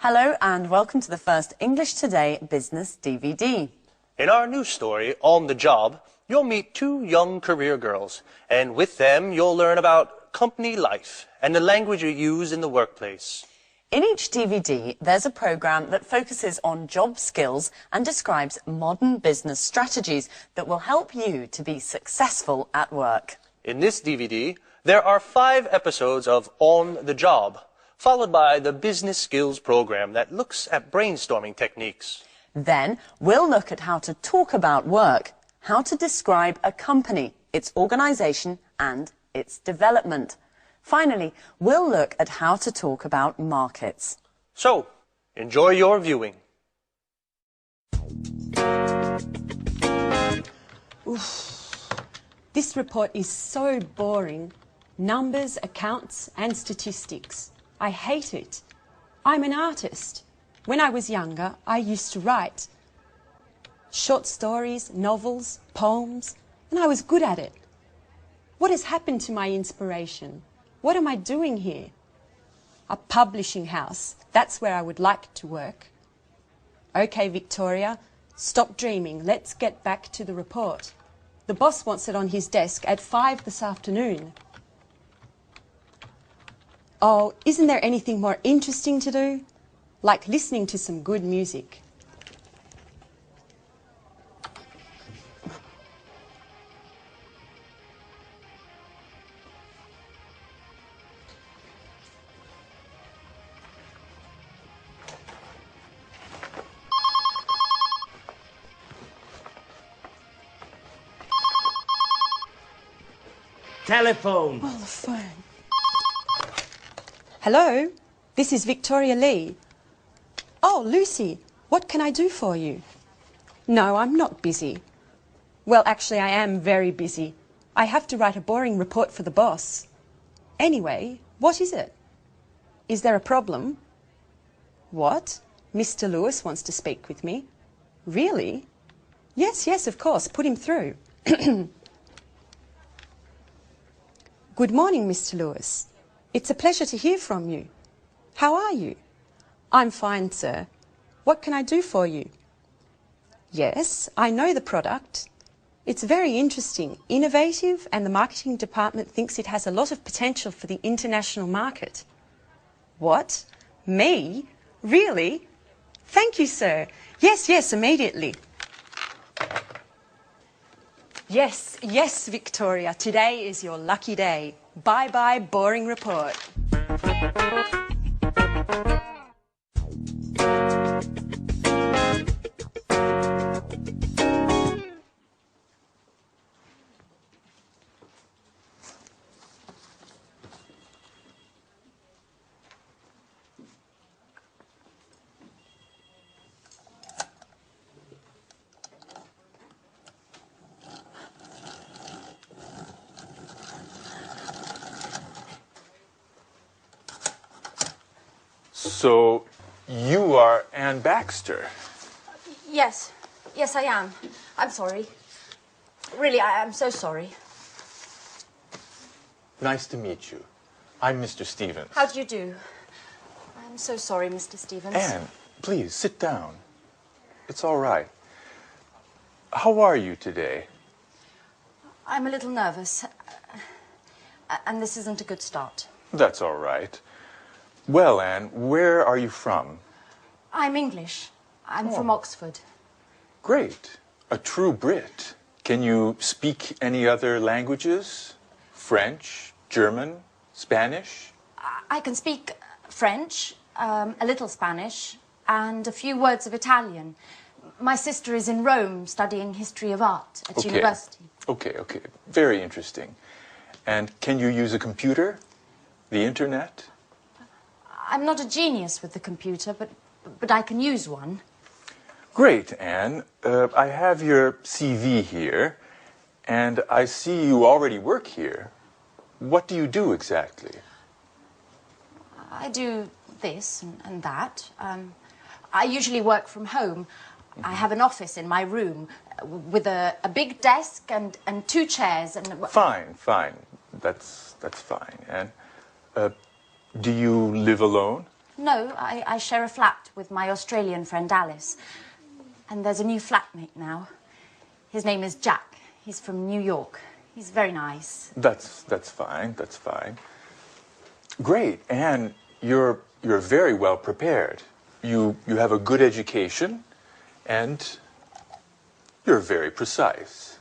Hello and welcome to the first English Today Business DVD. In our new story, On the Job, you'll meet two young career girls, and with them you'll learn about company life and the language you use in the workplace. In each DVD, there's a program that focuses on job skills and describes modern business strategies that will help you to be successful at work. In this DVD, there are 5 episodes of On the Job, followed by the business skills program that looks at brainstorming techniques. Then we'll look at how to talk about work, how to describe a company, its organization and its development. Finally, we'll look at how to talk about markets. So, enjoy your viewing. Oof. This report is so boring. Numbers, accounts and statistics. I hate it. I'm an artist. When I was younger, I used to write short stories, novels, poems, and I was good at it. What has happened to my inspiration? What am I doing here? A publishing house, that's where I would like to work. Okay, Victoria, stop dreaming. Let's get back to the report. The boss wants it on his desk at 5 this afternoon. Oh, isn't there anything more interesting to do? Like listening to some good music. Telephone. Oh, the phone. Hello, this is Victoria Lee. Oh, Lucy, what can I do for you? No, I'm not busy. Well, actually, I am very busy. I have to write a boring report for the boss. Anyway, what is it? Is there a problem? What? Mr. Lewis wants to speak with me. Really? Yes, of course. Put him through. Good morning, Mr. Lewis. It's a pleasure to hear from you. How are you? I'm fine, sir. What can I do for you? Yes, I know the product. It's very interesting, innovative, and the marketing department thinks it has a lot of potential for the international market. What? Me? Really? Thank you, sir. Yes, immediately. Yes, Victoria. Today is your lucky day. Bye-bye, boring report. So, you are Anne Baxter. Yes, I am. I'm sorry. Really, I'm so sorry. Nice to meet you. I'm Mr. Stevens. How do you do? I'm so sorry, Mr. Stevens. Anne, please, sit down. It's all right. How are you today? I'm a little nervous. And this isn't a good start. That's all right. Well, Anne, where are you from? I'm English. I'm from Oxford. Great. A true Brit. Can you speak any other languages? French, German, Spanish? I can speak French, a little Spanish, and a few words of Italian. My sister is in Rome studying history of art at university. Okay. Very interesting. And can you use a computer? The internet? I'm not a genius with the computer, but I can use one. Great, Anne. I have your CV here, and I see you already work here. What do you do exactly? I do this and that. I usually work from home. I have an office in my room with a big desk and 2 chairs. And Fine. That's fine. And do you live alone? No, I share a flat with my Australian friend Alice. And there's a new flatmate now. His name is Jack. He's from New York. He's very nice. That's fine. That's fine. Great, and you're very well prepared. You have a good education, and you're very precise.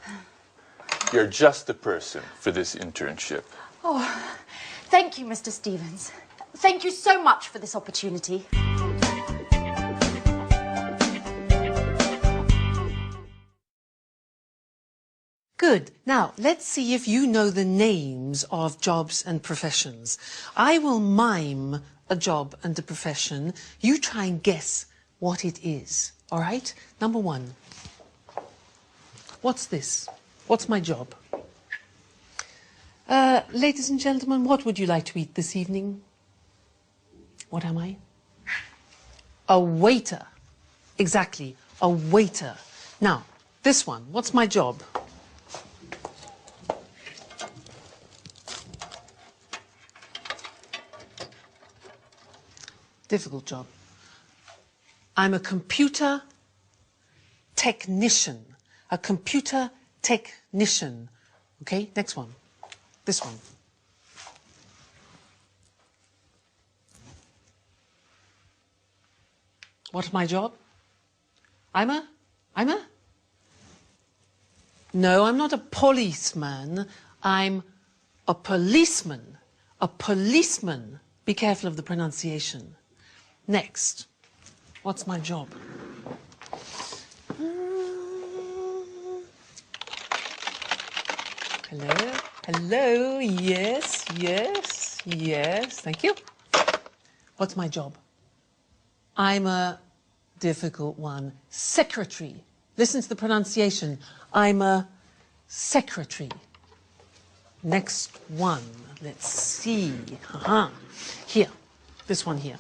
You're just the person for this internship. Oh, thank you, Mr. Stevens. Thank you so much for this opportunity. Good. Now, let's see if you know the names of jobs and professions. I will mime a job and a profession. You try and guess what it is. All right? Number one. What's this? What's my job? Ladies and gentlemen, what would you like to eat this evening? What am I? A waiter. Exactly, a waiter. Now, this one, what's my job? Difficult job. I'm a computer technician. A computer technician. Okay, next one. This one. What's my job? I'm a? No, I'm not a policeman. I'm a policeman. A policeman. Be careful of the pronunciation. Next. What's my job? Hello? Hello? Yes, yes, yes. Thank you. What's my job? I'm a difficult one. Secretary. Listen to the pronunciation. I'm a secretary. Next one. Let's see. Here. This one here.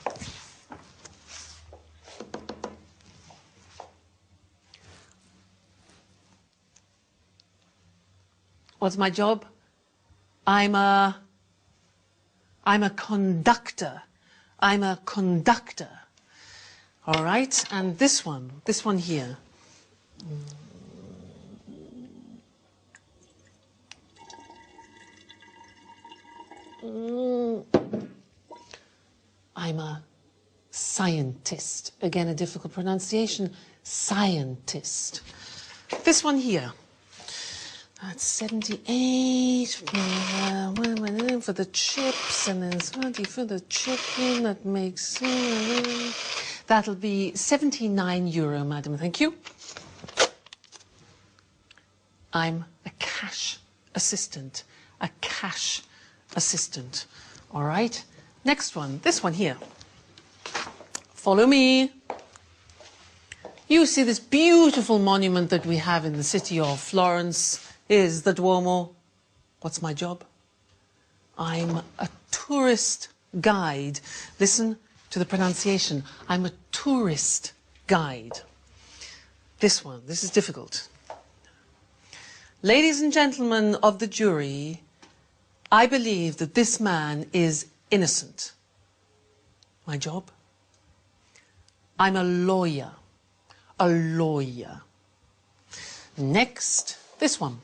What's my job? I'm a conductor. I'm a conductor. All right, and this one here. I'm a scientist. Again, a difficult pronunciation. Scientist. This one here. That's 78 for the chips, and then 20 for the chicken. That makes... that'll be €79, madam. Thank you. I'm a cash assistant. A cash assistant. All right. Next one. This one here. Follow me. You see this beautiful monument that we have in the city of Florence is the Duomo. What's my job? I'm a tourist guide. Listen to the pronunciation. I'm a tourist guide. This one, this is difficult. Ladies and gentlemen of the jury, I believe that this man is innocent. My job? I'm a lawyer. A lawyer. Next, this one.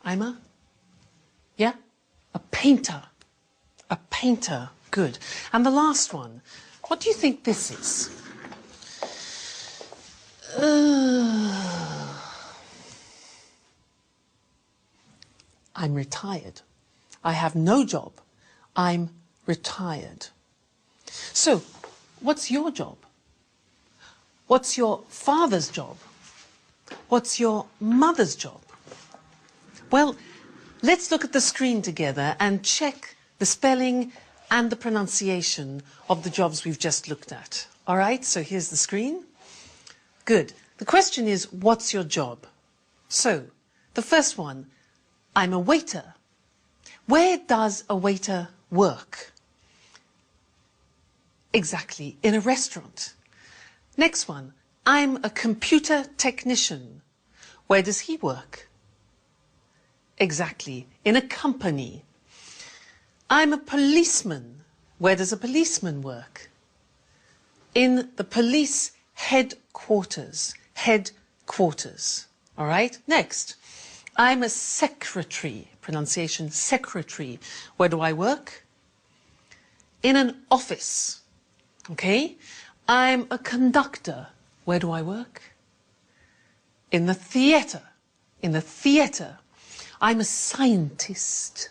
I'm a painter. A painter. Good. And the last one. What do you think this is? I'm retired. I have no job. I'm retired. So, what's your job? What's your father's job? What's your mother's job? Well, let's look at the screen together and check the spelling and the pronunciation of the jobs we've just looked at. All right, so here's the screen. Good. The question is, what's your job? So, the first one, I'm a waiter. Where does a waiter work? Exactly, in a restaurant. Next one, I'm a computer technician. Where does he work? exactly? In a company. I'm a policeman. Where does a policeman work? In the police headquarters. Headquarters. All right? Next. I'm a secretary. Pronunciation, secretary. Where do I work? In an office. Okay? I'm a conductor. Where do I work? In the theatre. In the theatre. I'm a scientist.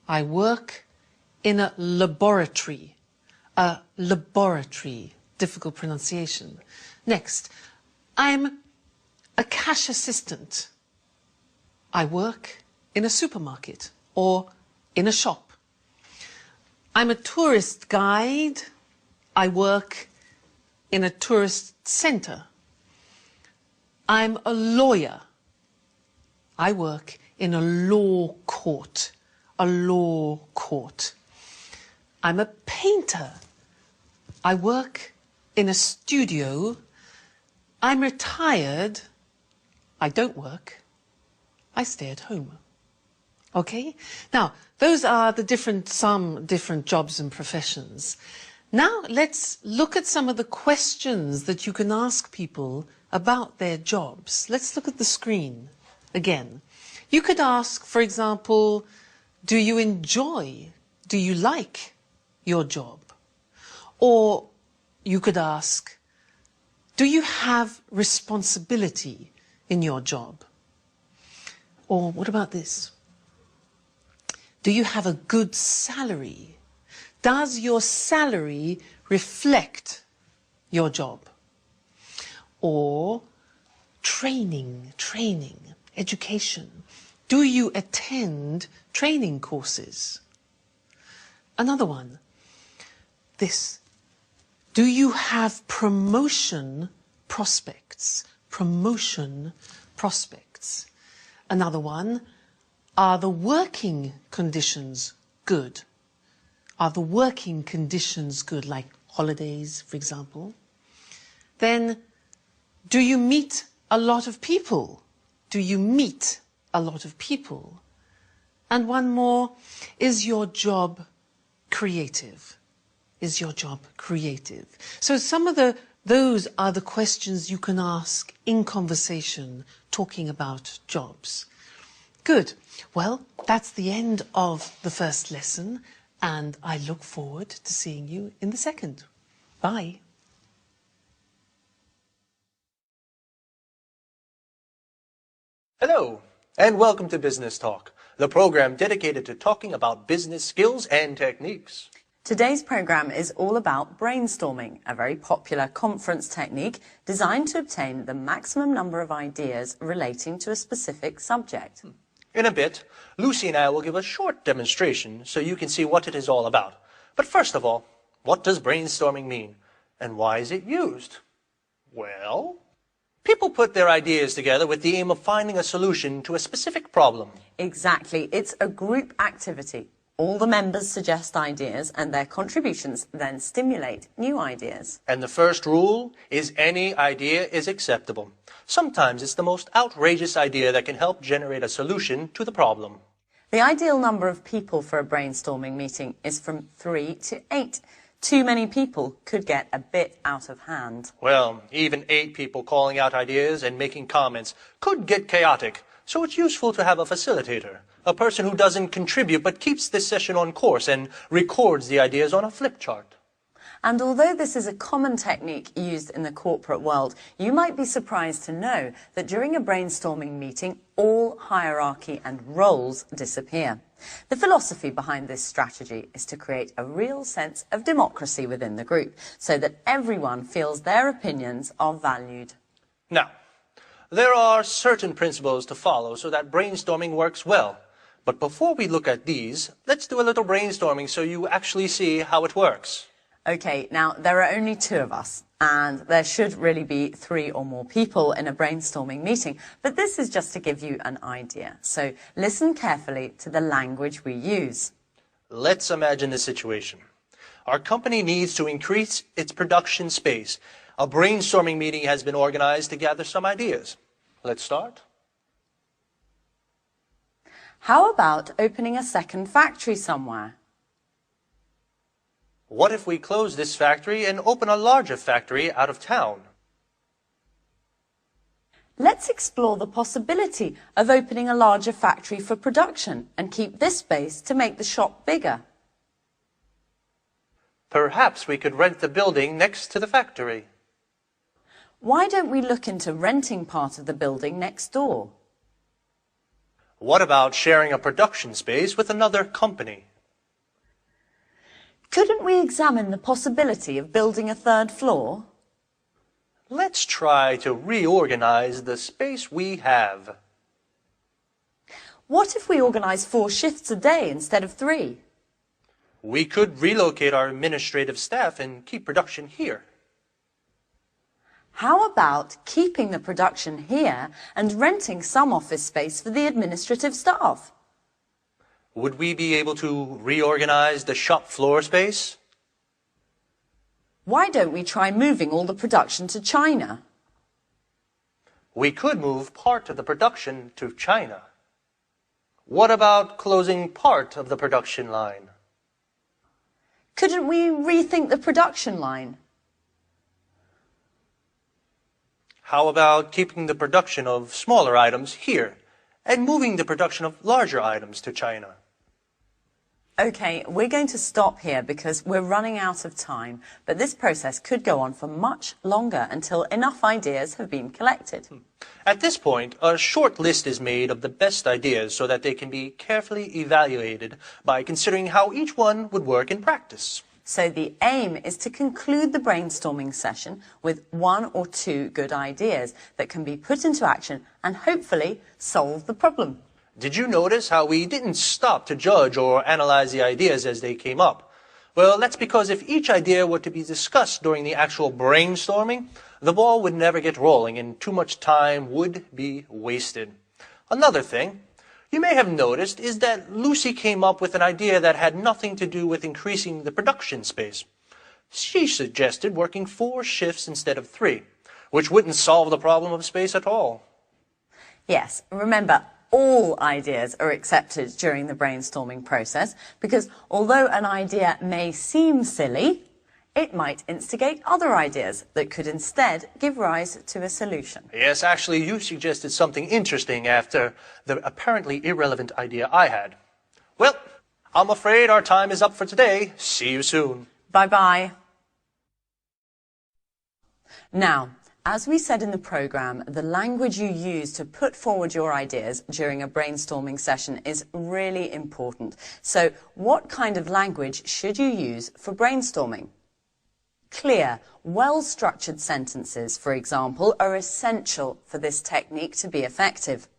I work in a laboratory. A laboratory. Difficult pronunciation. Next. I'm a cash assistant. I work in a supermarket or in a shop. I'm a tourist guide. I work in a tourist centre. I'm a lawyer. I work in a law court. A law court. I'm a painter. I work in a studio. I'm retired. I don't work. I stay at home. Okay? Now, those are the some different jobs and professions. Now, let's look at some of the questions that you can ask people about their jobs. Let's look at the screen again. You could ask, for example, do you enjoy, do you like your job? Or you could ask, do you have responsibility in your job? Or what about this? Do you have a good salary? Does your salary reflect your job? Or training, education. Do you attend training courses? Another one, this. Do you have promotion prospects? Promotion prospects. Another one, are the working conditions good? Are the working conditions good, like holidays, for example? Then, do you meet a lot of people? Do you meet a lot of people? And one more, is your job creative? Is your job creative? So some of those are the questions you can ask in conversation, talking about jobs. Good. Well, that's the end of the first lesson, and I look forward to seeing you in the second. Bye. Hello, and welcome to Business Talk, the program dedicated to talking about business skills and techniques. Today's program is all about brainstorming, a very popular conference technique designed to obtain the maximum number of ideas relating to a specific subject. In a bit, Lucy and I will give a short demonstration so you can see what it is all about. But first of all, what does brainstorming mean? And why is it used? Well, people put their ideas together with the aim of finding a solution to a specific problem. Exactly. It's a group activity. All the members suggest ideas and their contributions then stimulate new ideas. And the first rule is any idea is acceptable. Sometimes it's the most outrageous idea that can help generate a solution to the problem. The ideal number of people for a brainstorming meeting is from 3 to 8. Too many people could get a bit out of hand. Well, even 8 people calling out ideas and making comments could get chaotic, so it's useful to have a facilitator, a person who doesn't contribute but keeps this session on course and records the ideas on a flip chart. And although this is a common technique used in the corporate world, you might be surprised to know that during a brainstorming meeting, all hierarchy and roles disappear. The philosophy behind this strategy is to create a real sense of democracy within the group, so that everyone feels their opinions are valued. Now, there are certain principles to follow so that brainstorming works well. But before we look at these, let's do a little brainstorming so you actually see how it works. Okay, now there are only 2 of us, and there should really be 3 or more people in a brainstorming meeting, but this is just to give you an idea. So listen carefully to the language we use. Let's imagine this situation. Our company needs to increase its production space. A brainstorming meeting has been organized to gather some ideas. Let's start. How about opening a second factory somewhere? What if we close this factory and open a larger factory out of town? Let's explore the possibility of opening a larger factory for production and keep this space to make the shop bigger. Perhaps we could rent the building next to the factory. Why don't we look into renting part of the building next door? What about sharing a production space with another company? Couldn't we examine the possibility of building a third floor? Let's try to reorganize the space we have. What if we organise 4 shifts a day instead of 3? We could relocate our administrative staff and keep production here. How about keeping the production here and renting some office space for the administrative staff? Would we be able to reorganize the shop floor space? Why don't we try moving all the production to China? We could move part of the production to China. What about closing part of the production line? Couldn't we rethink the production line? How about keeping the production of smaller items here and moving the production of larger items to China? Okay, we're going to stop here because we're running out of time, but this process could go on for much longer until enough ideas have been collected. At this point, a short list is made of the best ideas so that they can be carefully evaluated by considering how each one would work in practice. So the aim is to conclude the brainstorming session with 1 or 2 good ideas that can be put into action and hopefully solve the problem. Did you notice how we didn't stop to judge or analyze the ideas as they came up? Well, that's because if each idea were to be discussed during the actual brainstorming, the ball would never get rolling and too much time would be wasted. Another thing you may have noticed is that Lucy came up with an idea that had nothing to do with increasing the production space. She suggested working 4 shifts instead of 3, which wouldn't solve the problem of space at all. Yes, remember, all ideas are accepted during the brainstorming process because although an idea may seem silly, it might instigate other ideas that could instead give rise to a solution. Yes, actually, you suggested something interesting after the apparently irrelevant idea I had. Well, I'm afraid our time is up for today. See you soon. Bye-bye. Now, as we said in the programme, the language you use to put forward your ideas during a brainstorming session is really important. So, what kind of language should you use for brainstorming? Clear, well-structured sentences, for example, are essential for this technique to be effective.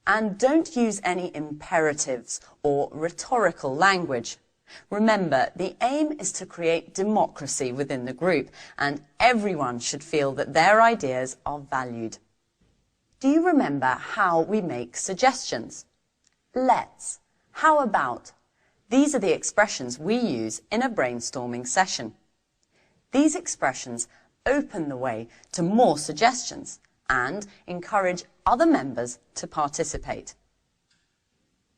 And don't use any imperatives or rhetorical language. Remember, the aim is to create democracy within the group, and everyone should feel that their ideas are valued. Do you remember how we make suggestions? Let's, how about? These are the expressions we use in a brainstorming session. These expressions open the way to more suggestions and encourage other members to participate.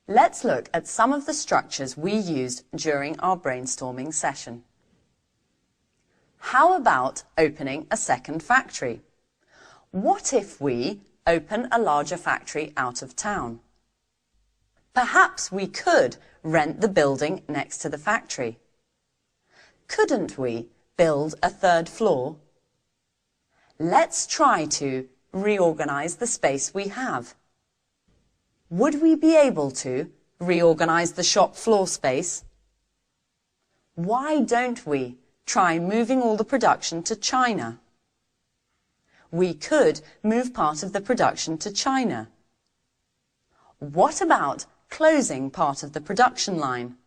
Let's look at some of the structures we used during our brainstorming session. How about opening a second factory? What if we open a larger factory out of town? Perhaps we could rent the building next to the factory. Couldn't we build a third floor? Let's try to reorganize the space we have. Would we be able to reorganize the shop floor space? Why don't we try moving all the production to China? We could move part of the production to China. What about closing part of the production line?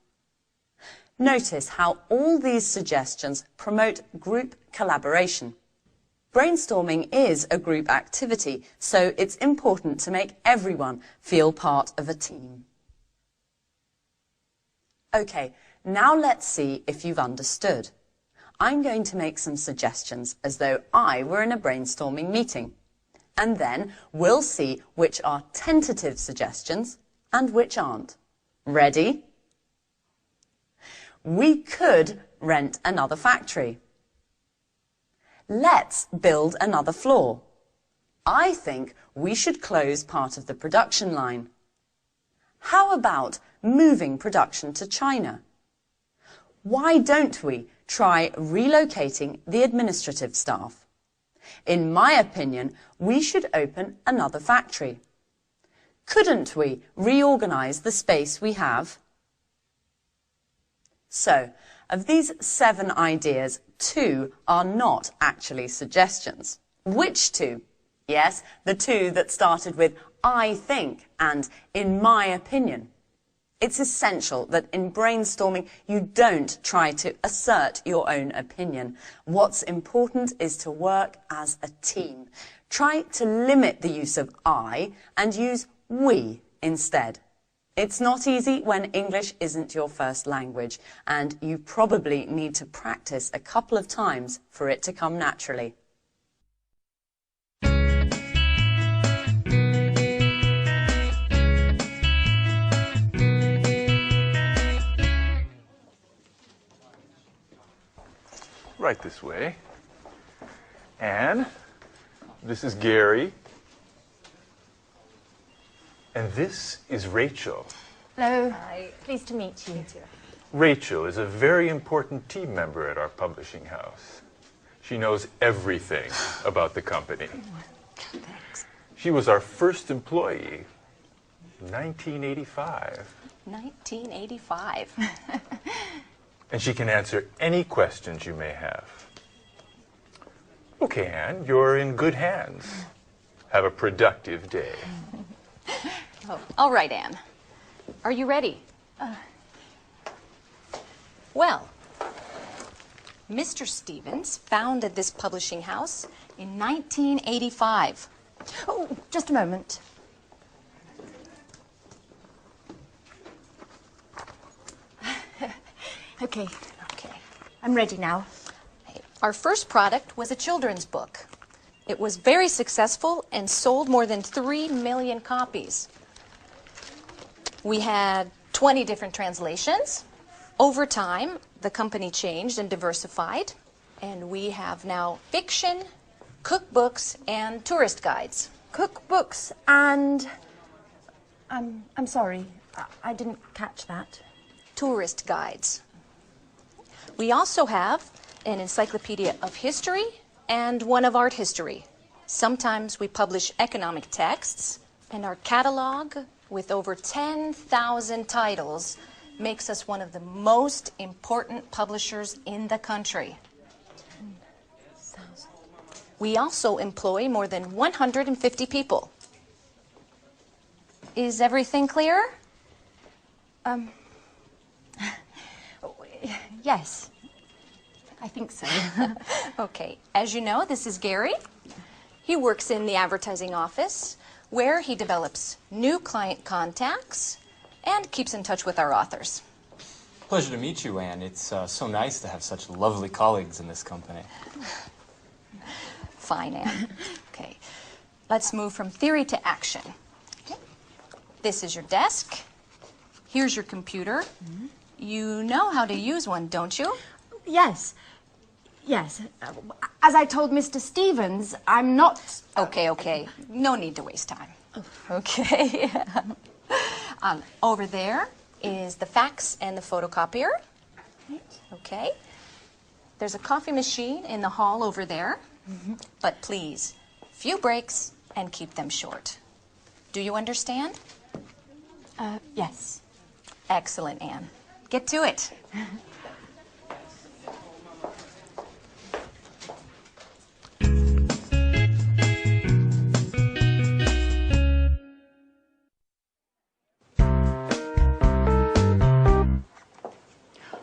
Notice how all these suggestions promote group collaboration. Brainstorming is a group activity, so it's important to make everyone feel part of a team. Okay, now let's see if you've understood. I'm going to make some suggestions as though I were in a brainstorming meeting. And then we'll see which are tentative suggestions and which aren't. Ready? We could rent another factory. Let's build another floor. I think we should close part of the production line. How about moving production to China? Why don't we try relocating the administrative staff? In my opinion, we should open another factory. Couldn't we reorganize the space we have? So, of these 7 ideas, 2 are not actually suggestions. Which 2? Yes, the 2 that started with I think and in my opinion. It's essential that in brainstorming you don't try to assert your own opinion. What's important is to work as a team. Try to limit the use of I and use we instead. It's not easy when English isn't your first language, and you probably need to practice a couple of times for it to come naturally. Right this way. Anne, this is Gary. And this is Rachel. Hello. Hi. Pleased to meet you. Rachel is a very important team member at our publishing house. She knows everything about the company. Thanks. She was our first employee in 1985. 1985. And she can answer any questions you may have. Okay, Anne, you're in good hands. Have a productive day. Oh, all right, Anne. Are you ready? Well, Mr. Stevens founded this publishing house in 1985. Oh, just a moment. Okay. I'm ready now. Our first product was a children's book. It was very successful and sold more than 3 million copies. We had 20 different translations. Over time, the company changed and diversified, and we have now fiction, cookbooks, and tourist guides. Cookbooks and... I'm sorry, I didn't catch that. Tourist guides. We also have an encyclopedia of history and one of art history. Sometimes we publish economic texts, and our catalog with over 10,000 titles makes us one of the most important publishers in the country. 10,000. We also employ more than 150 people. Is everything clear? Yes, I think so. Okay, as you know, this is Gary. He works in the advertising office, where he develops new client contacts and keeps in touch with our authors. Pleasure to meet you, Anne. It's so nice to have such lovely colleagues in this company. Fine, Anne. Okay, let's move from theory to action. Okay. This is your desk. Here's your computer. You know how to use one, don't you? Yes. As I told Mr. Stevens, I'm not... Okay. No need to waste time. Okay. Over there is the fax and the photocopier. Okay. There's a coffee machine in the hall over there. But please, few breaks and keep them short. Do you understand? Yes. Excellent, Anne. Get to it.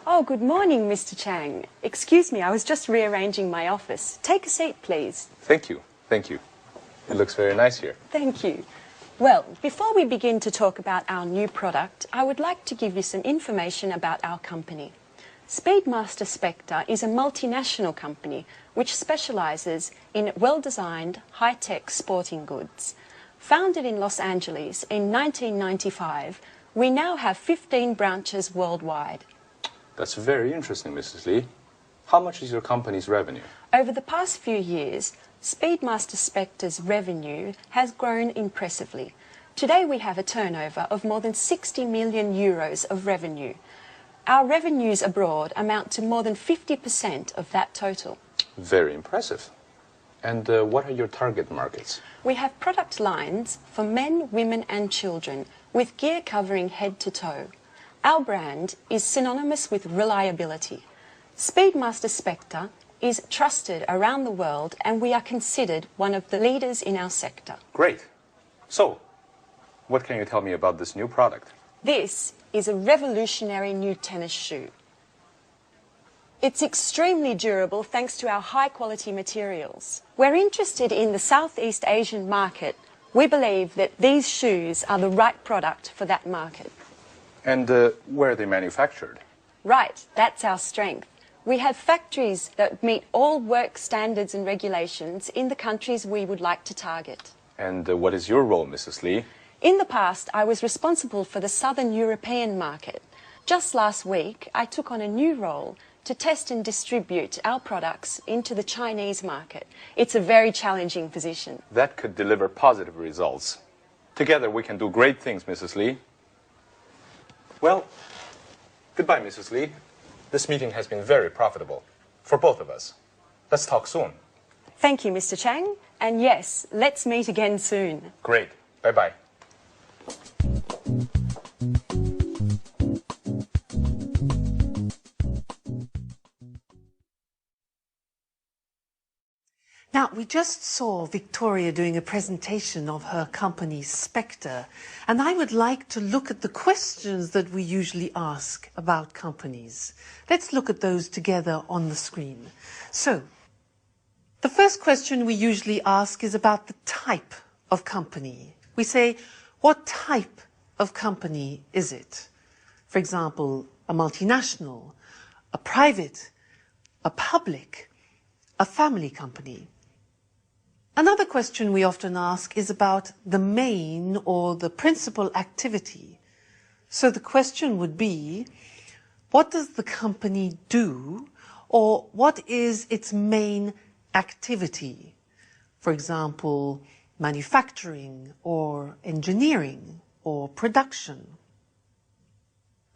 Oh, good morning, Mr. Chang. Excuse me, I was just rearranging my office. Take a seat, please. Thank you. It looks very nice here. Thank you. Well, before we begin to talk about our new product, I would like to give you some information about our company. Speedmaster Spectre is a multinational company which specialises in well-designed, high-tech sporting goods. Founded in Los Angeles in 1995, we now have 15 branches worldwide. That's very interesting, Mrs. Lee. How much is your company's revenue? Over the past few years, Speedmaster Spector's revenue has grown impressively. Today we have a turnover of more than 60 million euros of revenue. Our revenues abroad amount to more than 50% of that total. Very impressive. And what are your target markets? We have product lines for men, women and children with gear covering head to toe. Our brand is synonymous with reliability. Speedmaster Spector is trusted around the world and we are considered one of the leaders in our sector. Great. So, what can you tell me about this new product? This is a revolutionary new tennis shoe. It's extremely durable thanks to our high-quality materials. We're interested in the Southeast Asian market. We believe that these shoes are the right product for that market. And where are they manufactured? Right, that's our strength. We have factories that meet all work standards and regulations in the countries we would like to target. And what is your role, Mrs. Lee? In the past, I was responsible for the Southern European market. Just last week, I took on a new role to test and distribute our products into the Chinese market. It's a very challenging position. That could deliver positive results. Together we can do great things, Mrs. Lee. Well, goodbye, Mrs. Lee. This meeting has been very profitable for both of us. Let's talk soon. Thank you, Mr. Chang. And yes, let's meet again soon. Great. Bye-bye. Now, we just saw Victoria doing a presentation of her company, Spector, and I would like to look at the questions that we usually ask about companies. Let's look at those together on the screen. So, the first question we usually ask is about the type of company. We say, what type of company is it? For example, a multinational, a private, a public, a family company. Another question we often ask is about the main or the principal activity. So the question would be, what does the company do, or what is its main activity? For example, manufacturing or engineering or production.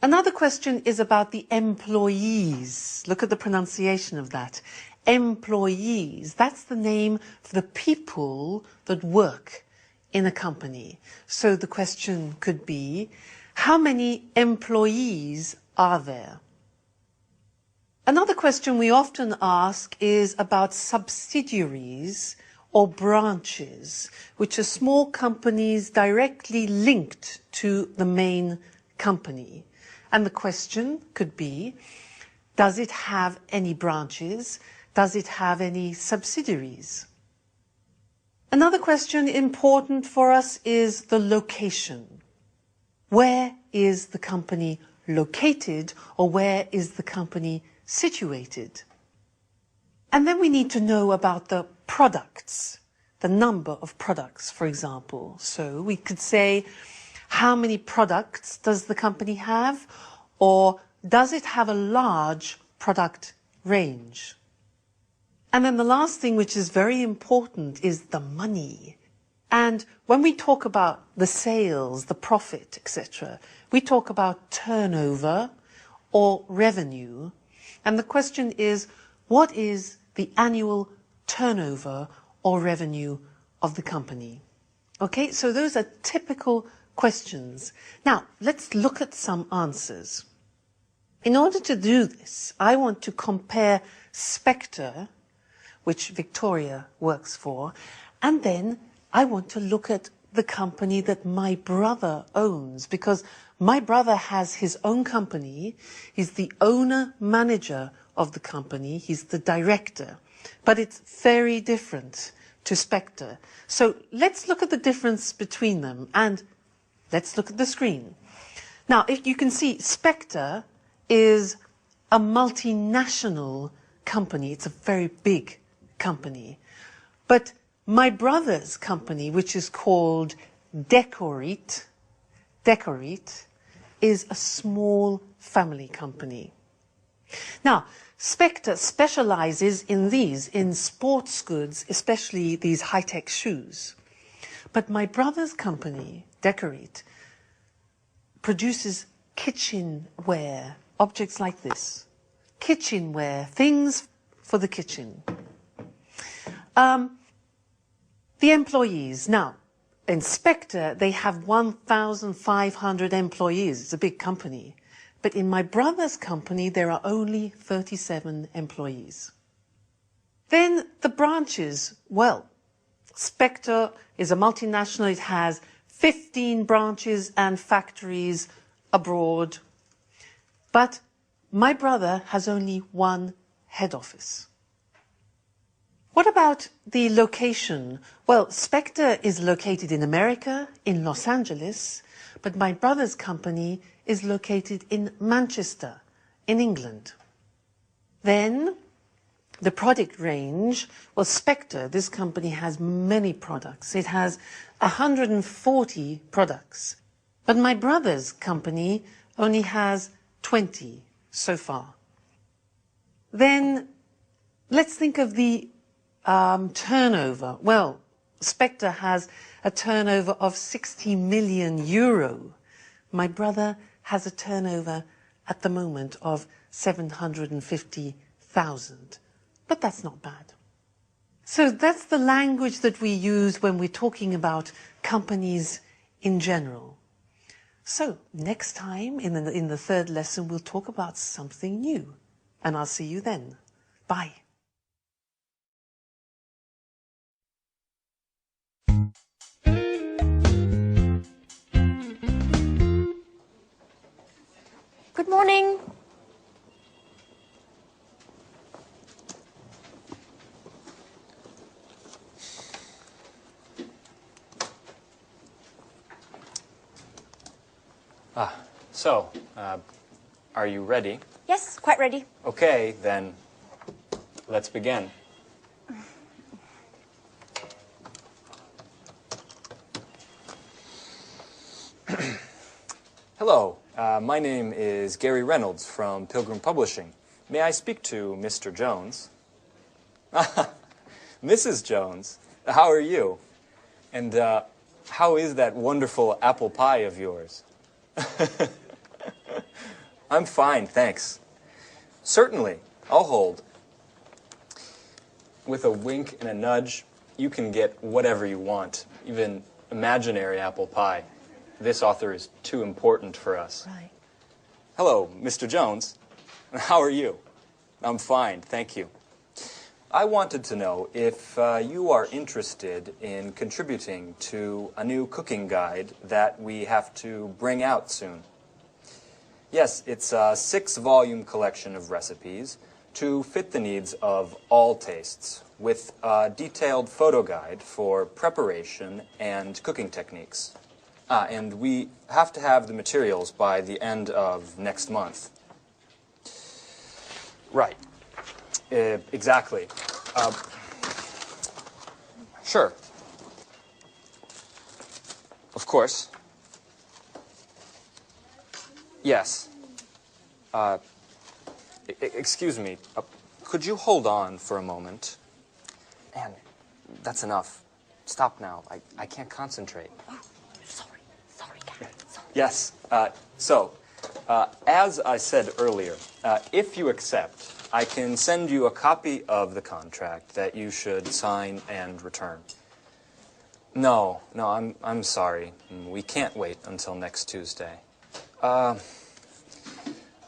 Another question is about the employees. Look at the pronunciation of that. Employees, that's the name for the people that work in a company. So the question could be, how many employees are there? Another question we often ask is about subsidiaries or branches, which are small companies directly linked to the main company. And the question could be, does it have any branches? Does it have any subsidiaries? Another question important for us is the location. Where is the company located, or where is the company situated? And then we need to know about the products, the number of products, for example. So we could say, how many products does the company have, or does it have a large product range? And then the last thing, which is very important, is the money. And when we talk about the sales, the profit, etc., we talk about turnover or revenue. And the question is, what is the annual turnover or revenue of the company? Okay, so those are typical questions. Now, let's look at some answers. In order to do this, I want to compare Spector, which Victoria works for, and then I want to look at the company that my brother owns, because my brother has his own company. He's the owner-manager of the company. He's the director. But it's very different to Spector. So let's look at the difference between them, and let's look at the screen. Now, if you can see, Spector is a multinational company. It's a very big company. But My brother's company, which is called Decorate, is a small family company. Now, Spectre specializes in sports goods, especially these high-tech shoes. But my brother's company, Decorate, produces kitchenware, objects like this. Kitchenware, things for the kitchen. The employees. Now, in Spectre, they have 1,500 employees. It's a big company. But in my brother's company, there are only 37 employees. Then the branches. Well, Spectre is a multinational. It has 15 branches and factories abroad. But my brother has only one head office. What about the location? Well, Spectre is located in America, in Los Angeles, but my brother's company is located in Manchester, in England. Then, the product range, well, Spectre, this company has many products. It has 140 products. But my brother's company only has 20 so far. Then, let's think of the turnover. Well, Spectre has a turnover of 60 million euro. My brother has a turnover at the moment of 750,000. But that's not bad. So that's the language that we use when we're talking about companies in general. So next time in the third lesson, we'll talk about something new. And I'll see you then. Bye. Good morning. So, are you ready? Yes, quite ready. Okay, then let's begin. Hello, my name is Gary Reynolds from Pilgrim Publishing. May I speak to Mr. Jones? Mrs. Jones, how are you? And how is that wonderful apple pie of yours? I'm fine, thanks. Certainly, I'll hold. With a wink and a nudge, you can get whatever you want, even imaginary apple pie. This author is too important for us. Right. Hello, Mr. Jones. How are you? I'm fine, thank you. I wanted to know if you are interested in contributing to a new cooking guide that we have to bring out soon. Yes, it's a 6-volume collection of recipes to fit the needs of all tastes, with a detailed photo guide for preparation and cooking techniques. And we have to have the materials by the end of next month. Right. Exactly. Sure. Of course. Yes. Excuse me. Could you hold on for a moment? Anne, that's enough. Stop now. I can't concentrate. Oh, sorry, Gary. Sorry. Yes. As I said earlier, if you accept, I can send you a copy of the contract that you should sign and return. No, I'm sorry. We can't wait until next Tuesday.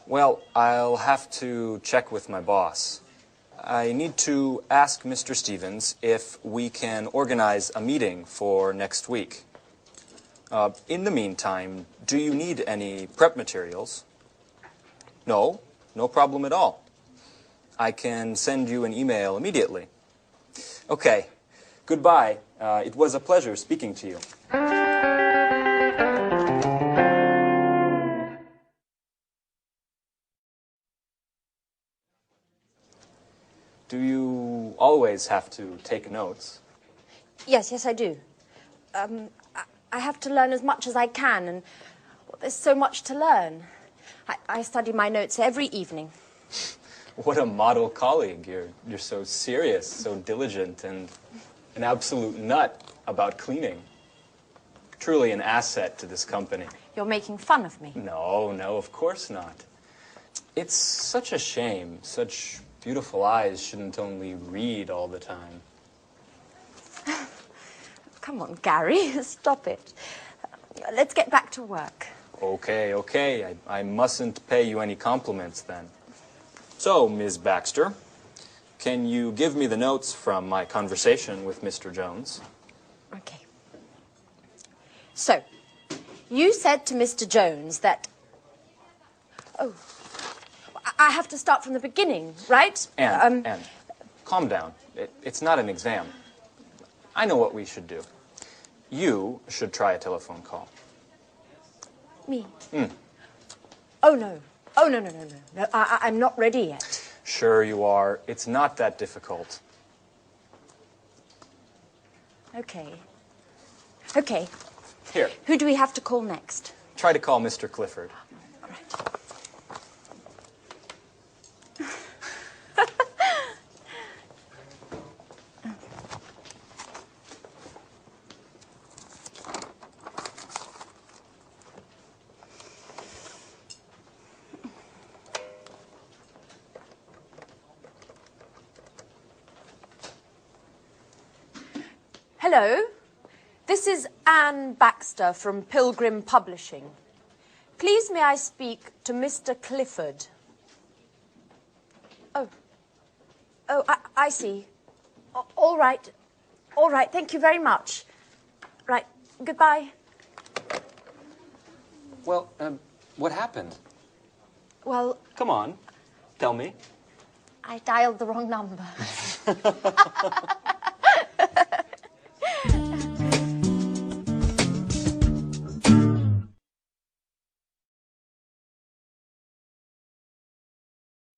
Well, I'll have to check with my boss. I need to ask Mr. Stevens if we can organize a meeting for next week. In the meantime, do you need any prep materials? No problem at all. I can send you an email immediately. Okay, goodbye. It was a pleasure speaking to you. Do you always have to take notes? Yes, I do. I have to learn as much as I can, and well, there's so much to learn. I study my notes every evening. What a model colleague. You're so serious, so diligent, and an absolute nut about cleaning. Truly an asset to this company. You're making fun of me. No, of course not. It's such a shame. Such beautiful eyes shouldn't only read all the time. Come on, Gary, stop it. Let's get back to work. Okay. I mustn't pay you any compliments then. So, Ms. Baxter, can you give me the notes from my conversation with Mr. Jones? Okay. So, you said to Mr. Jones that... Oh, I have to start from the beginning, right? Anne, calm down. It's not an exam. I know what we should do. You should try a telephone call. Me? Oh, no. No, I'm not ready yet. Sure you are. It's not that difficult. Okay. Here, Who do we have to call next? try to call Mr. Clifford. All right. Hello, this is Anne Baxter from Pilgrim Publishing. Please may I speak to Mr. Clifford? Oh, I see. All right, thank you very much. Right, goodbye. Well, what happened? Well, Come on, tell me. I dialed the wrong number.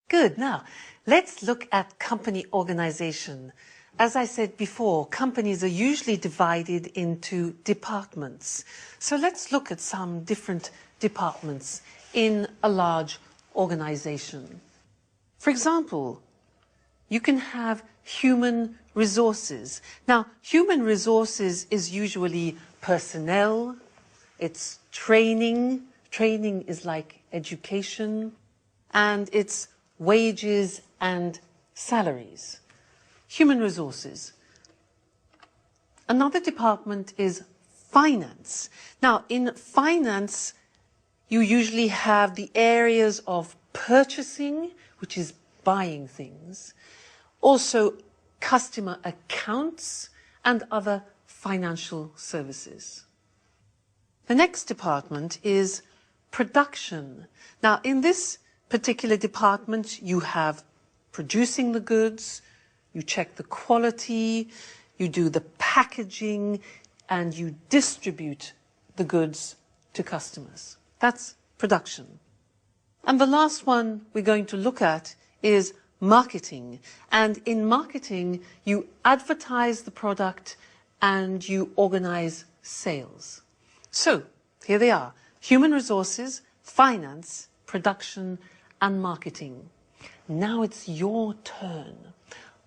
Good. Now, let's look at company organization. As I said before, companies are usually divided into departments. So let's look at some different departments in a large organization. For example, you can have human resources. Now, human resources is usually personnel, it's training. Training is like education, and it's wages and salaries. Human resources. Another department is finance. Now, in finance, you usually have the areas of purchasing, which is buying things, also customer accounts and other financial services. The next department is production. Now, in this particular department, you have producing the goods, you check the quality, you do the packaging, and you distribute the goods to customers. That's production. And the last one we're going to look at is marketing. And in marketing, you advertise the product and you organize sales. So, here they are: human resources, finance, production, and marketing. Now it's your turn.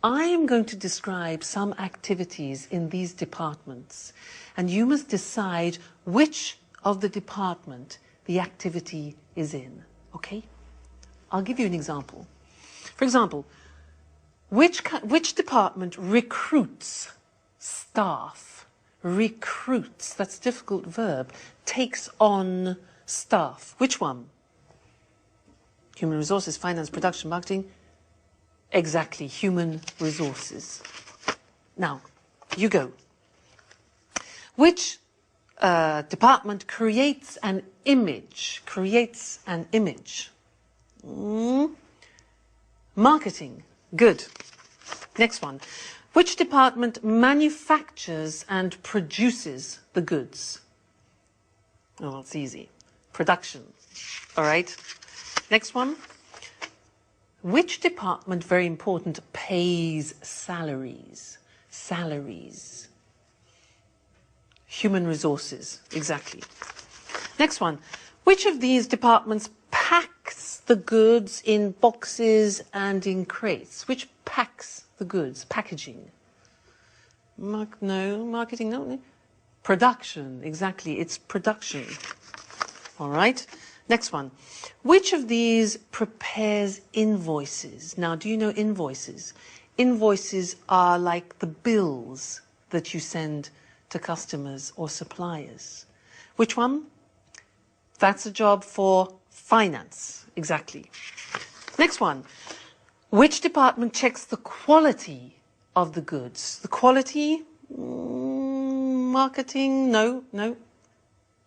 I am going to describe some activities in these departments, and you must decide which of the department the activity is in, okay? I'll give you an example. For example, which department recruits staff? Recruits, that's a difficult verb, takes on staff. Which one? Human resources, finance, production, marketing. Exactly, human resources. Now, you go. Which department creates an image? Creates an image. Marketing. Good. Next one. Which department manufactures and produces the goods? Oh, it's easy. Production. All right. Next one. Which department, very important, pays salaries? Salaries. Human resources, exactly. Next one. Which of these departments packs the goods in boxes and in crates? Which packs the goods? Packaging. Marketing, no. Production, exactly. It's production. All right. Next one. Which of these prepares invoices? Now, do you know invoices? Invoices are like the bills that you send to customers or suppliers. Which one? That's a job for finance, exactly. Next one. Which department checks the quality of the goods? The quality? Marketing? No.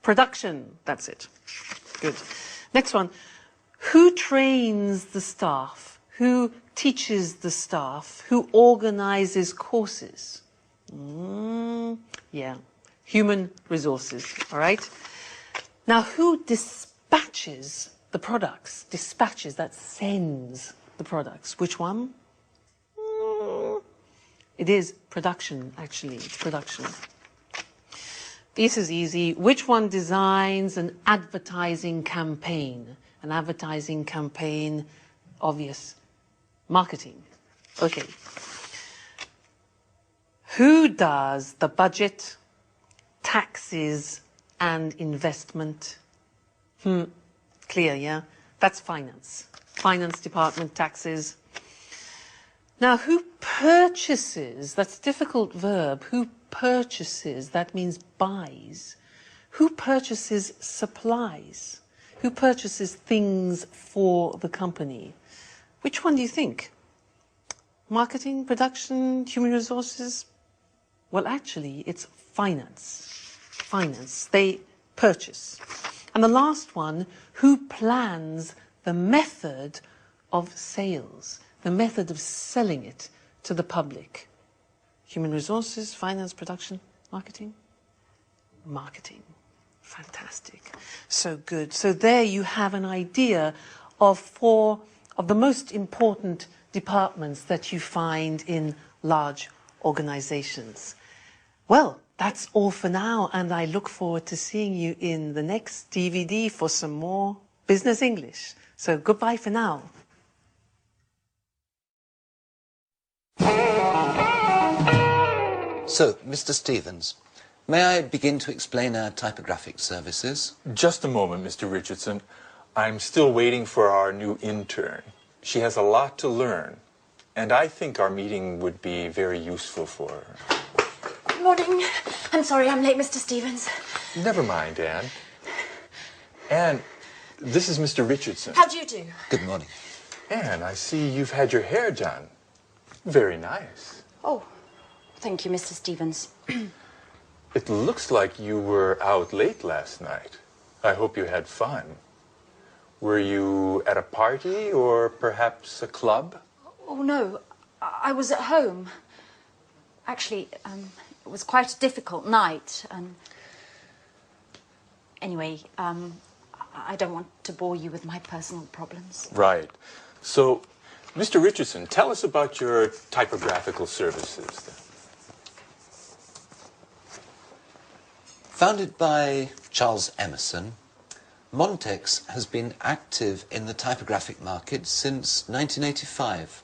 Production, that's it. Good. Next one. Who trains the staff? Who teaches the staff? Who organizes courses? Yeah, human resources, all right? Now, who dispatches the products? Dispatches, that sends the products. Which one? It is production, actually. It's production. This is easy. Which one designs an advertising campaign? An advertising campaign, obvious. Marketing. Okay. Who does the budget, taxes, and investment? Clear, yeah? That's finance. Finance department, taxes. Now, who purchases? That's a difficult verb. Who purchases? That means buys. Who purchases supplies? Who purchases things for the company? Which one do you think? Marketing, production, human resources? Well, actually, it's finance. Finance. They purchase. And the last one, who plans the method of sales, the method of selling it to the public? Human resources, finance, production, marketing? Marketing. Fantastic. So good. So there you have an idea of 4 of the most important departments that you find in large organizations. Well, that's all for now, and I look forward to seeing you in the next DVD for some more business English. So goodbye for now. So, Mr. Stevens, may I begin to explain our typographic services? Just a moment, Mr. Richardson. I'm still waiting for our new intern. She has a lot to learn, and I think our meeting would be very useful for her. Good morning. I'm sorry I'm late, Mr. Stevens. Never mind, Anne. Anne, this is Mr. Richardson. How do you do? Good morning. Anne, I see you've had your hair done. Very nice. Oh, thank you, Mr. Stevens. It looks like you were out late last night. I hope you had fun. Were you at a party or perhaps a club? Oh, no. I was at home. Actually, it was quite a difficult night. Anyway, I don't want to bore you with my personal problems. Right. So, Mr. Richardson, tell us about your typographical services then. Founded by Charles Emerson, Montex has been active in the typographic market since 1985.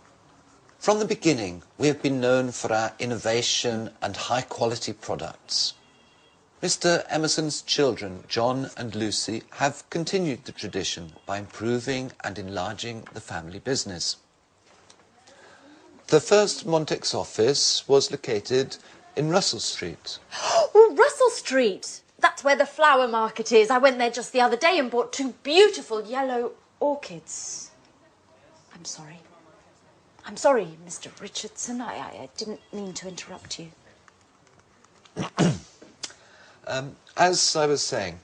From the beginning, we have been known for our innovation and high-quality products. Mr. Emerson's children, John and Lucy, have continued the tradition by improving and enlarging the family business. The first Montex office was located in Russell Street. Oh, Russell Street! That's where the flower market is. I went there just the other day and bought 2 beautiful yellow orchids. I'm sorry. I'm sorry, Mr. Richardson. I didn't mean to interrupt you. As I was saying,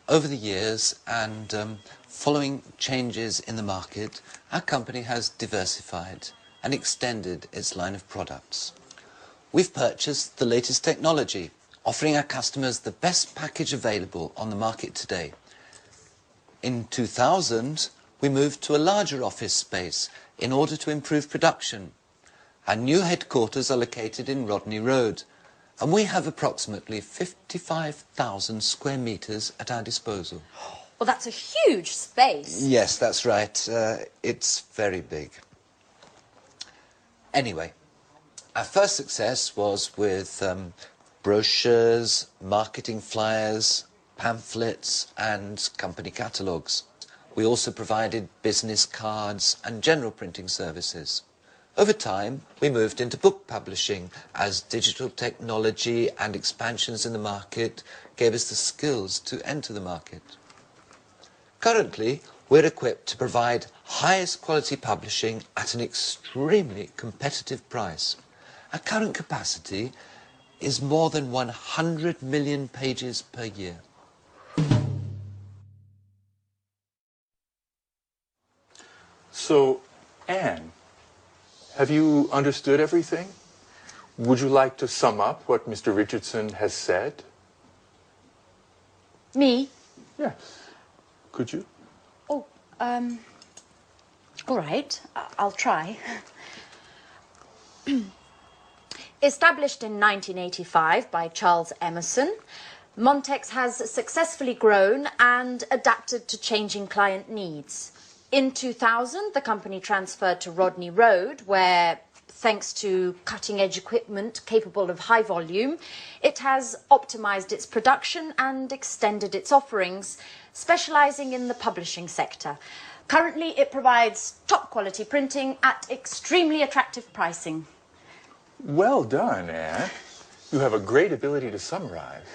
over the years and following changes in the market, our company has diversified and extended its line of products. We've purchased the latest technology, offering our customers the best package available on the market today. In 2000, we moved to a larger office space in order to improve production. Our new headquarters are located in Rodney Road, And we have approximately 55,000 square metres at our disposal. Well, that's a huge space. Yes, that's right. It's very big. Anyway, our first success was with brochures, marketing flyers, pamphlets and company catalogues. We also provided business cards and general printing services. Over time, we moved into book publishing as digital technology and expansions in the market gave us the skills to enter the market. Currently, we're equipped to provide highest quality publishing at an extremely competitive price. Our current capacity is more than 100 million pages per year. So, Anne, have you understood everything? Would you like to sum up what Mr. Richardson has said? Me? Yes. Could you? Oh, all right. I'll try. Established in 1985 by Charles Emerson, Montex has successfully grown and adapted to changing client needs. In 2000, the company transferred to Rodney Road, where, thanks to cutting-edge equipment capable of high volume, it has optimized its production and extended its offerings, specializing in the publishing sector. Currently, it provides top-quality printing at extremely attractive pricing. Well done, Anne. You have a great ability to summarize.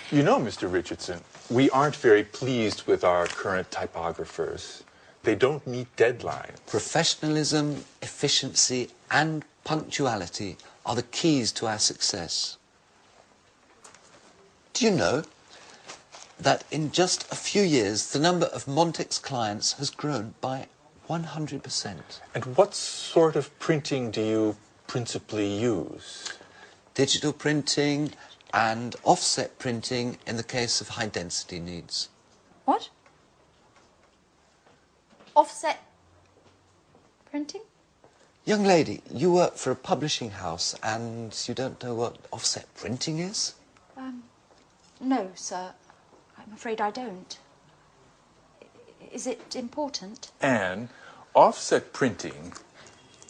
You know, Mr. Richardson, we aren't very pleased with our current typographers. They don't meet deadlines. Professionalism, efficiency and punctuality are the keys to our success. Do you know that in just a few years the number of Montex clients has grown by 100%? And what sort of printing do you principally use? Digital printing and offset printing in the case of high density needs. What? Offset printing? Young lady, you work for a publishing house and you don't know what offset printing is? No, sir. I'm afraid I don't. Is it important? Anne, offset printing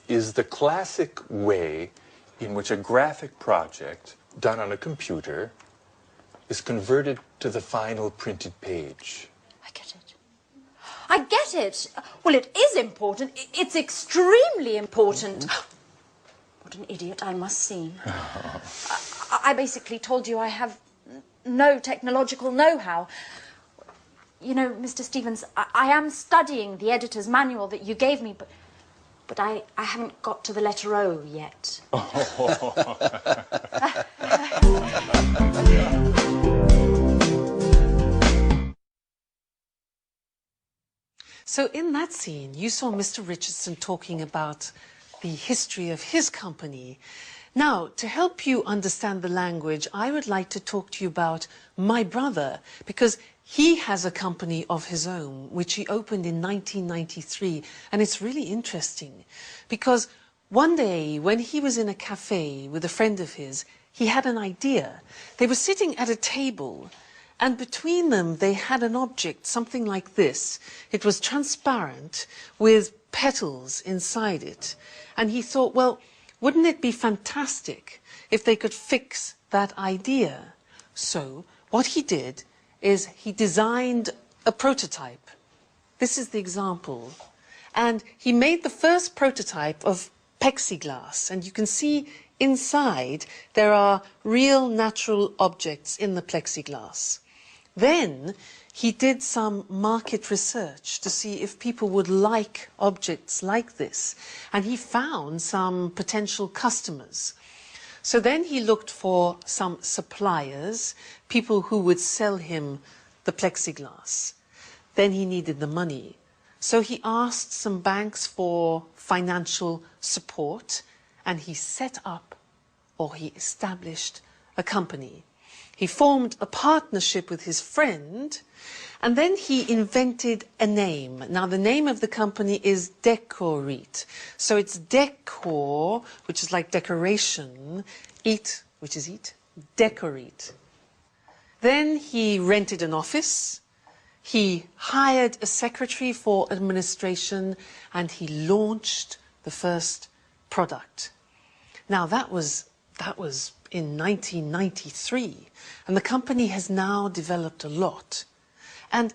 is the classic way in which a graphic project done on a computer is converted to the final printed page. I get it. I get it. Well, it is important. It's extremely important. What an idiot I must seem. I basically told you I have no technological know-how. You know, Mr. Stevens, I am studying the editor's manual that you gave me, but I haven't got to the letter O yet. So in that scene, you saw Mr. Richardson talking about the history of his company. Now, to help you understand the language, I would like to talk to you about my brother, because he has a company of his own, which he opened in 1993. And it's really interesting, because one day when he was in a cafe with a friend of his, he had an idea. They were sitting at a table, and between them they had an object, something like this. It was transparent with petals inside it. And he thought, well, wouldn't it be fantastic if they could fix that idea? So what he did is he designed a prototype. This is the example. And he made the first prototype of plexiglass. And you can see inside there are real natural objects in the plexiglass. Then he did some market research to see if people would like objects like this. And he found some potential customers. So then he looked for some suppliers, people who would sell him the plexiglass. Then he needed the money. So he asked some banks for financial support, and he set up, or he established, a company. He formed a partnership with his friend, and then he invented a name. Now, the name of the company is Decorit. So it's decor, which is like decoration, eat, which is eat, Decorit. Then he rented an office, he hired a secretary for administration, and he launched the first product. Now, that was in 1993, and the company has now developed a lot. And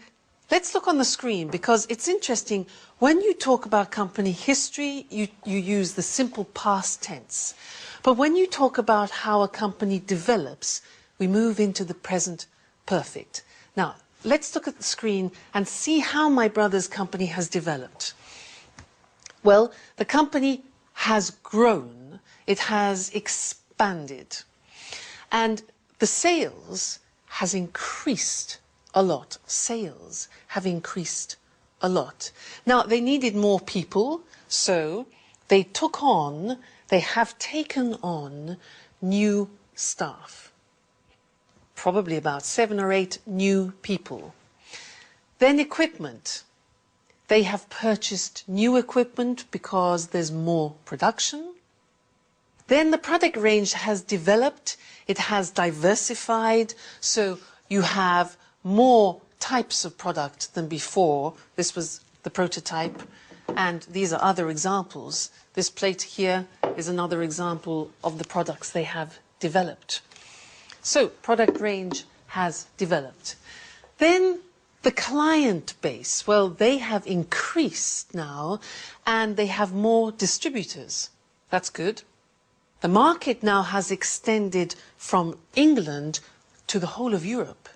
let's look on the screen, because it's interesting. When you talk about company history, you use the simple past tense. But when you talk about how a company develops, we move into the present perfect. Now, let's look at the screen and see how my brother's company has developed. Well, the company has grown. It has expanded. And the sales has increased a lot. Sales have increased a lot. Now, they needed more people, so they have taken on new staff. Probably about 7 or 8 new people. Then equipment. They have purchased new equipment because there's more production. Then the product range has developed. It has diversified, so you have more types of product than before. This was the prototype, and these are other examples. This plate here is another example of the products they have developed. So, product range has developed. Then the client base, well, they have increased now, and they have more distributors. That's good. The market now has extended from England to the whole of Europe.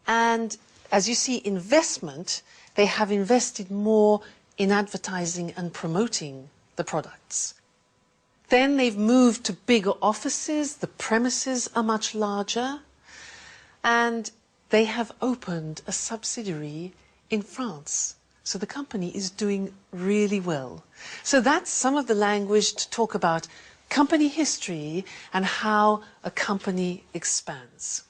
And as you see, investment, they have invested more in advertising and promoting the products. Then they've moved to bigger offices, the premises are much larger, and they have opened a subsidiary in France. So the company is doing really well. So that's some of the language to talk about company history and how a company expands.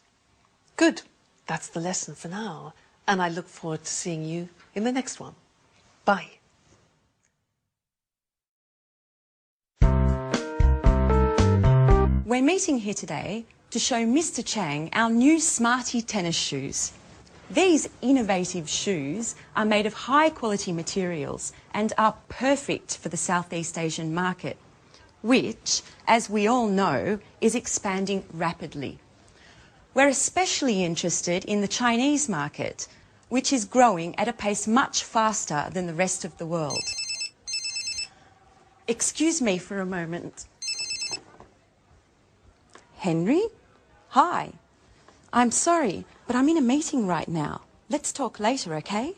Good. That's the lesson for now, and I look forward to seeing you in the next one. Bye. We're meeting here today to show Mr. Chang our new Smarty tennis shoes. These innovative shoes are made of high-quality materials and are perfect for the Southeast Asian market, which, as we all know, is expanding rapidly. We're especially interested in the Chinese market, which is growing at a pace much faster than the rest of the world. Excuse me for a moment. Henry? Hi. I'm sorry, but I'm in a meeting right now. Let's talk later, okay?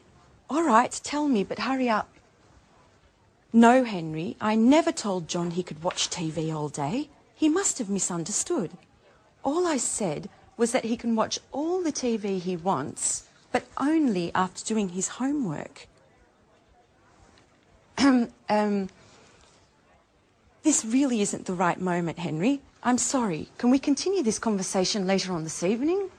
All right, tell me, but hurry up. No, Henry, I never told John he could watch TV all day. He must have misunderstood. All I said was that he can watch all the TV he wants, but only after doing his homework. This really isn't the right moment, Henry. I'm sorry. Can we continue this conversation later on this evening?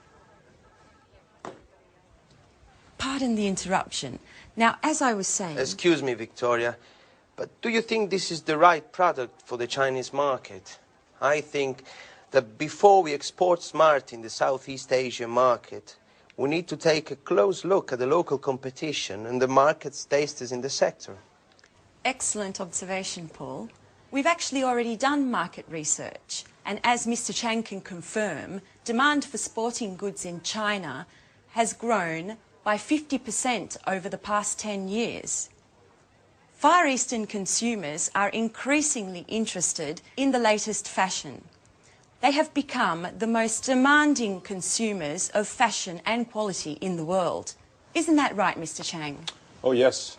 Pardon the interruption. Now, as I was saying... Excuse me, Victoria, but do you think this is the right product for the Chinese market? I think that before we export smart in the Southeast Asian market, we need to take a close look at the local competition and the market status in the sector. Excellent observation, Paul. We've actually already done market research, and as Mr. Chang can confirm, demand for sporting goods in China has grown by 50% over the past 10 years. Far Eastern consumers are increasingly interested in the latest fashion. They have become the most demanding consumers of fashion and quality in the world. Isn't that right, Mr. Chang? Oh, yes.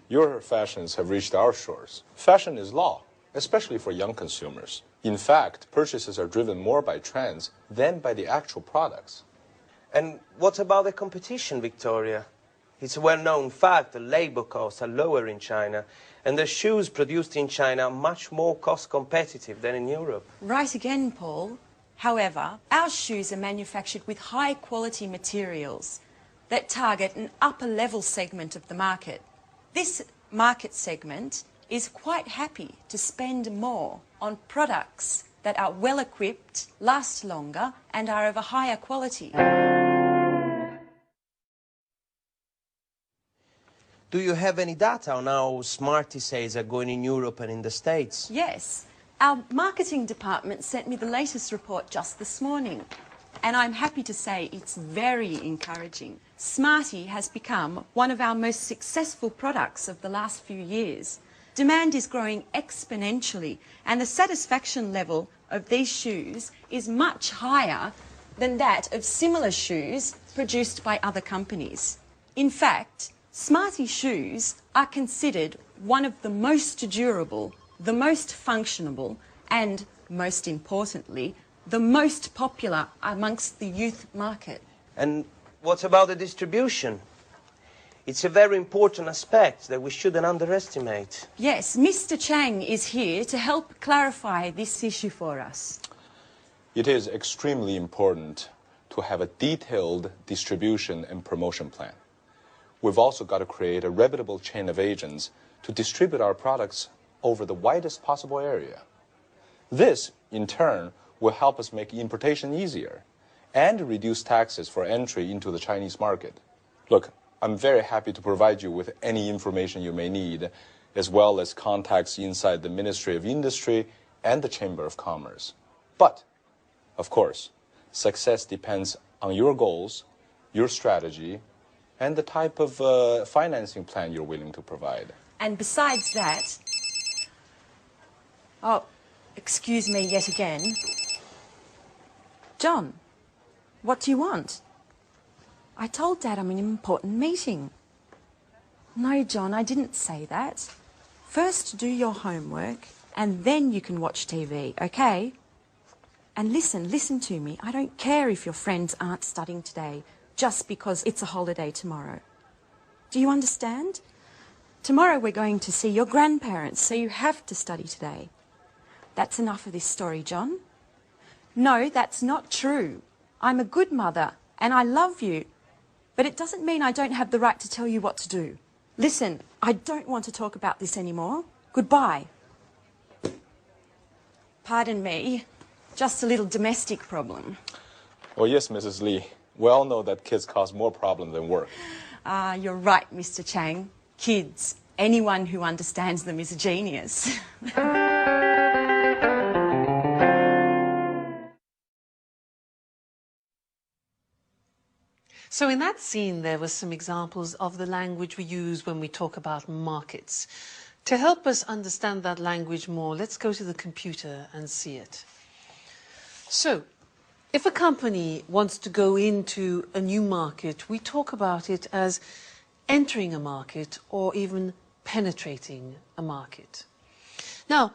Your fashions have reached our shores. Fashion is law, especially for young consumers. In fact, purchases are driven more by trends than by the actual products. And what about the competition, Victoria? It's a well-known fact that labor costs are lower in China, and the shoes produced in China are much more cost competitive than in Europe. Right again, Paul. However, our shoes are manufactured with high quality materials that target an upper level segment of the market. This market segment is quite happy to spend more on products that are well equipped, last longer and are of a higher quality. Do you have any data on how Smarty sales are going in Europe and in the States? Yes. Our marketing department sent me the latest report just this morning, and I'm happy to say it's very encouraging. Smarty has become one of our most successful products of the last few years. Demand is growing exponentially, and the satisfaction level of these shoes is much higher than that of similar shoes produced by other companies. In fact, Smarty shoes are considered one of the most durable, the most functional, and, most importantly, the most popular amongst the youth market. And what about the distribution? It's a very important aspect that we shouldn't underestimate. Yes, Mr. Chang is here to help clarify this issue for us. It is extremely important to have a detailed distribution and promotion plan. We've also got to create a reputable chain of agents to distribute our products over the widest possible area. This, in turn, will help us make importation easier and reduce taxes for entry into the Chinese market. Look, I'm very happy to provide you with any information you may need, as well as contacts inside the Ministry of Industry and the Chamber of Commerce. But, of course, success depends on your goals, your strategy, and the type of financing plan you're willing to provide. And besides that... Oh, excuse me yet again. John, what do you want? I told Dad I'm in an important meeting. No, John, I didn't say that. First do your homework and then you can watch TV, okay? And listen to me. I don't care if your friends aren't studying today just because it's a holiday tomorrow. Do you understand? Tomorrow we're going to see your grandparents, so you have to study today. That's enough of this story, John. No, that's not true. I'm a good mother and I love you. But it doesn't mean I don't have the right to tell you what to do. Listen, I don't want to talk about this anymore. Goodbye. Pardon me, just a little domestic problem. Oh, yes, Mrs. Lee. We all know that kids cause more problems than work. You're right, Mr. Chang. Kids, anyone who understands them is a genius. So in that scene, there were some examples of the language we use when we talk about markets. To help us understand that language more, let's go to the computer and see it. So, if a company wants to go into a new market, we talk about it as entering a market or even penetrating a market. Now,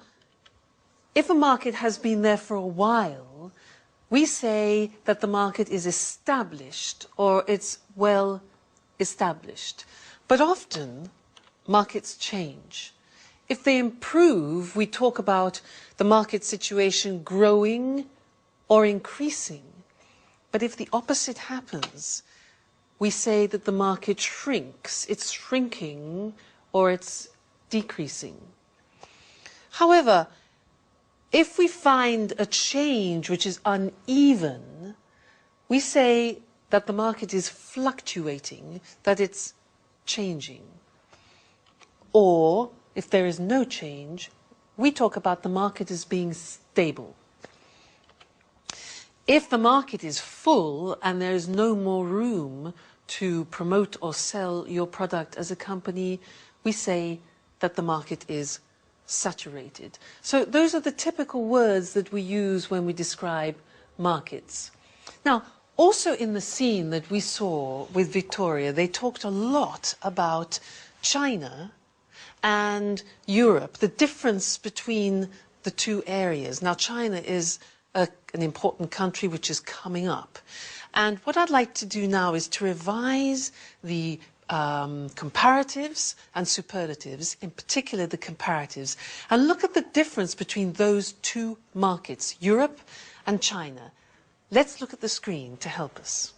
if a market has been there for a while, we say that the market is established or it's well established. But often, markets change. If they improve, we talk about the market situation growing or increasing. But if the opposite happens, we say that the market shrinks, it's shrinking or it's decreasing. However, if we find a change which is uneven, we say that the market is fluctuating, that it's changing. Or, if there is no change, we talk about the market as being stable. If the market is full and there is no more room to promote or sell your product as a company, we say that the market is saturated. So those are the typical words that we use when we describe markets. Now, also in the scene that we saw with Victoria, they talked a lot about China and Europe, the difference between the two areas. Now, China is an important country which is coming up. And what I'd like to do now is to revise the comparatives and superlatives, in particular the comparatives, and look at the difference between those two markets, Europe and China. Let's look at the screen to help us.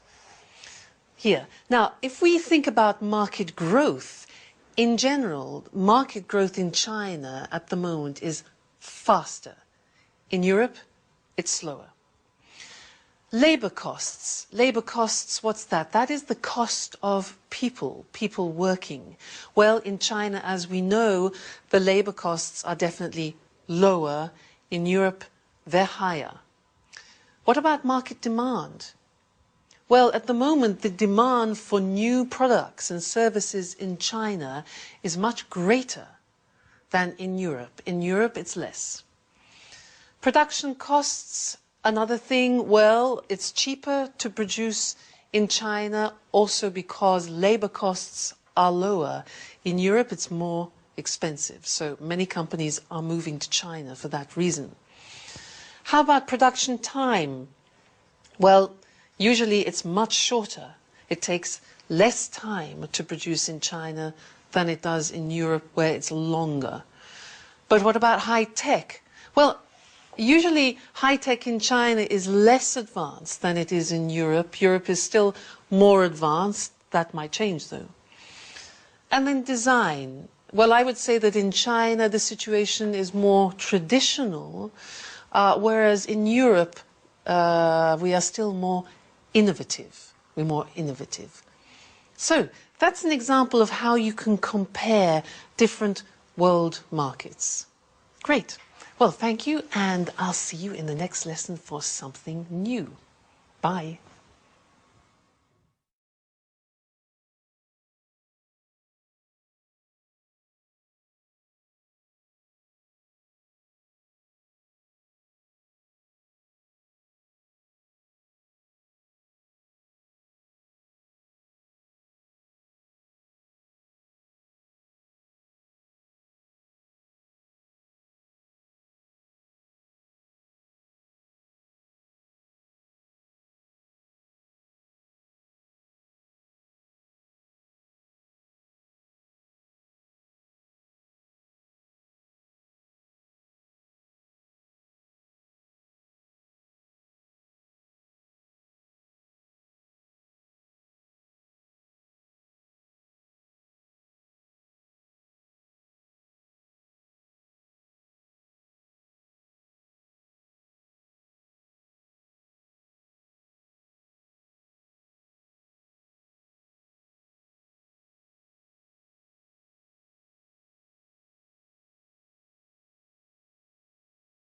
Here. Now, if we think about market growth, in general, market growth in China at the moment is faster. In Europe, it's slower. Labor costs. Labor costs, what's that? That is the cost of people working. Well, in China, as we know, the labor costs are definitely lower. In Europe, they're higher. What about market demand? Well, at the moment, the demand for new products and services in China is much greater than in Europe. In Europe, it's less. Production costs, another thing, well, it's cheaper to produce in China also because labor costs are lower. In Europe, it's more expensive. So many companies are moving to China for that reason. How about production time? Well, usually it's much shorter. It takes less time to produce in China than it does in Europe, where it's longer. But what about high tech? Well, usually high tech in China is less advanced than it is in Europe. Europe is still more advanced. That might change, though. And then design. Well, I would say that in China the situation is more traditional, whereas in Europe we are still more innovative. We're more innovative. So that's an example of how you can compare different world markets. Great. Well, thank you, and I'll see you in the next lesson for something new. Bye.